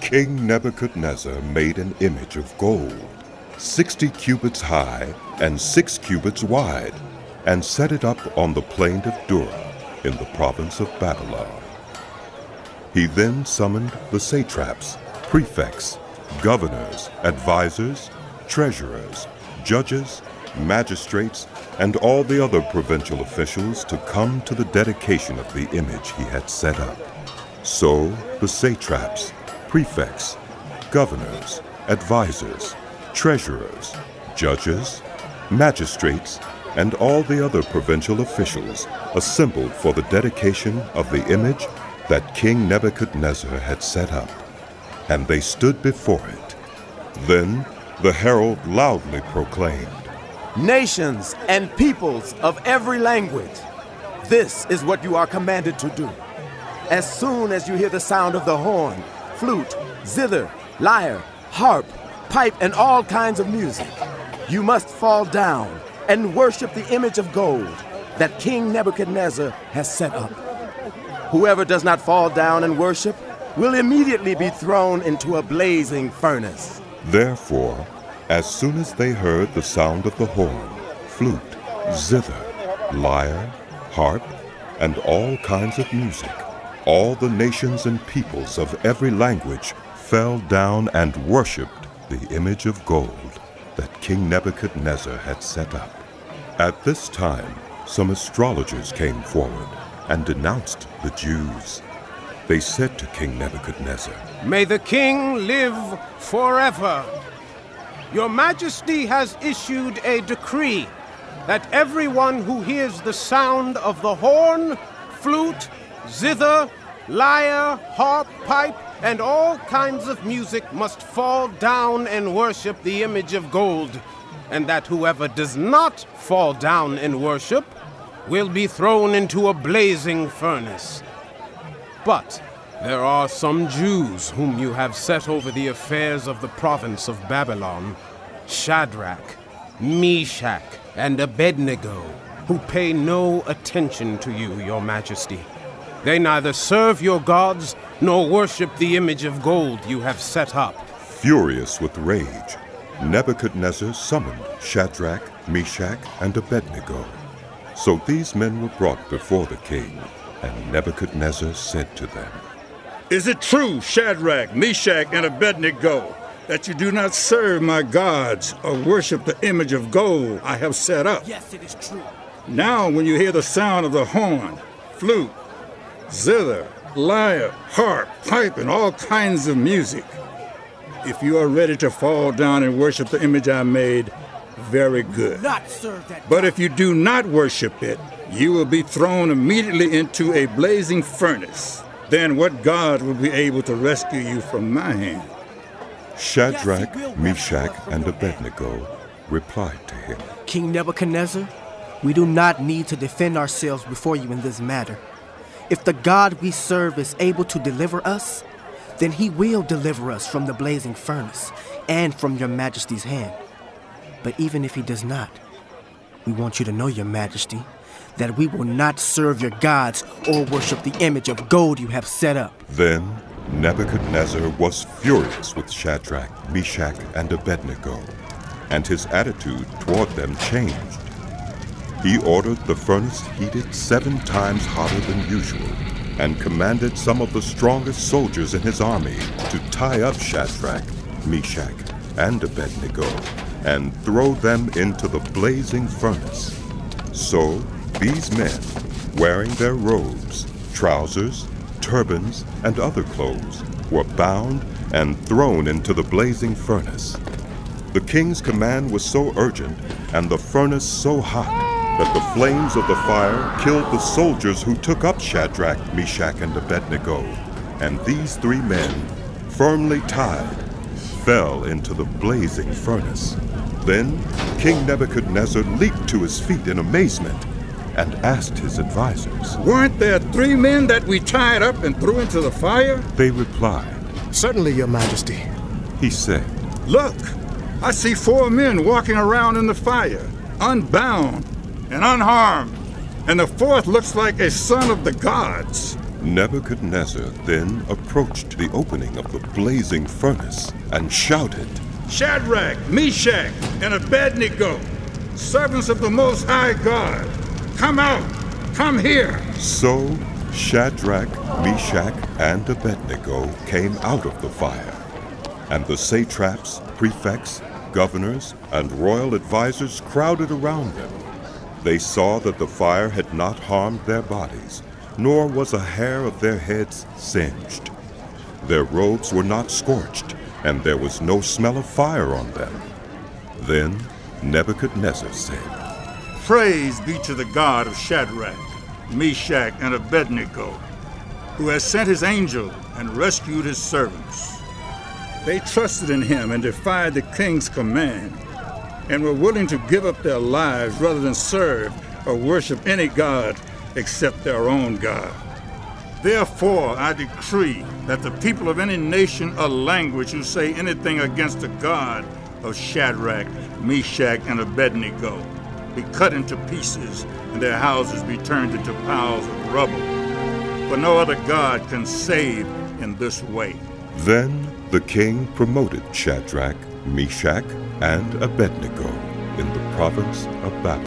King Nebuchadnezzar made an image of gold, 60 cubits high and 6 cubits wide, and set it up on the plain of Dura in the province of Babylon. He then summoned the satraps, prefects, governors, advisors, treasurers, judges, magistrates, and all the other provincial officials to come to the dedication of the image he had set up. So the satraps, prefects, governors, advisors, treasurers, judges, magistrates, and all the other provincial officials assembled for the dedication of the image that King Nebuchadnezzar had set up, and they stood before it. Then the herald loudly proclaimed, "Nations and peoples of every language, this is what you are commanded to do. As soon as you hear the sound of the horn, flute, zither, lyre, harp, pipe, and all kinds of music, you must fall down and worship the image of gold that King Nebuchadnezzar has set up. Whoever does not fall down and worship will immediately be thrown into a blazing furnace." Therefore, as soon as they heard the sound of the horn, flute, zither, lyre, harp, and all kinds of music, all the nations and peoples of every language fell down and worshipped the image of gold that King Nebuchadnezzar had set up. At this time, some astrologers came forward and denounced the Jews. They said to King Nebuchadnezzar, "May the king live forever. Your Majesty has issued a decree that everyone who hears the sound of the horn, flute, zither, lyre, harp, pipe, and all kinds of music must fall down and worship the image of gold, and that whoever does not fall down and worship will be thrown into a blazing furnace. But there are some Jews whom you have set over the affairs of the province of Babylon, Shadrach, Meshach, and Abednego, who pay no attention to you, your Majesty. They neither serve your gods nor worship the image of gold you have set up." Furious with rage, Nebuchadnezzar summoned Shadrach, Meshach, and Abednego. So these men were brought before the king, and Nebuchadnezzar said to them, "Is it true, Shadrach, Meshach, and Abednego, that you do not serve my gods or worship the image of gold I have set up?" "Yes, it is true." "Now when you hear the sound of the horn, flute, zither, lyre, harp, pipe, and all kinds of music, if you are ready to fall down and worship the image I made, very good. Not serve that. But if you do not worship it, you will be thrown immediately into a blazing furnace. Then what God will be able to rescue you from my hand?" Shadrach, Meshach, and Abednego replied to him, "King Nebuchadnezzar, we do not need to defend ourselves before you in this matter. If the God we serve is able to deliver us, then he will deliver us from the blazing furnace and from your Majesty's hand. But even if he does not, we want you to know, your Majesty, that we will not serve your gods or worship the image of gold you have set up." Then Nebuchadnezzar was furious with Shadrach, Meshach, and Abednego, and his attitude toward them changed. He ordered the furnace heated 7 times hotter than usual, and commanded some of the strongest soldiers in his army to tie up Shadrach, Meshach, and Abednego, and throw them into the blazing furnace. So these men, wearing their robes, trousers, turbans, and other clothes, were bound and thrown into the blazing furnace. The king's command was so urgent and the furnace so hot that the flames of the fire killed the soldiers who took up Shadrach, Meshach, and Abednego, and these 3 men, firmly tied, fell into the blazing furnace. Then King Nebuchadnezzar leaped to his feet in amazement and asked his advisors, "Weren't there 3 men that we tied up and threw into the fire?" They replied, "Certainly, your Majesty." He said, "Look, I see 4 men walking around in the fire, unbound and unharmed, and the 4th looks like a son of the gods." Nebuchadnezzar then approached the opening of the blazing furnace and shouted, Shadrach, Meshach, and Abednego, servants of the Most High God, come out, come here. So Shadrach, Meshach, and Abednego came out of the fire, and the satraps, prefects, governors, and royal advisors crowded around them. They saw that the fire had not harmed their bodies, nor was a hair of their heads singed. Their robes were not scorched, and there was no smell of fire on them. Then Nebuchadnezzar said, Praise be to the God of Shadrach, Meshach, and Abednego, who has sent his angel and rescued his servants. They trusted in him and defied the king's command, and were willing to give up their lives rather than serve or worship any god except their own God. Therefore, I decree that the people of any nation or language who say anything against the God of Shadrach, Meshach, and Abednego be cut into pieces and their houses be turned into piles of rubble. For no other God can save in this way. Then the king promoted Shadrach, Meshach, and Abednego in the province of Babylon.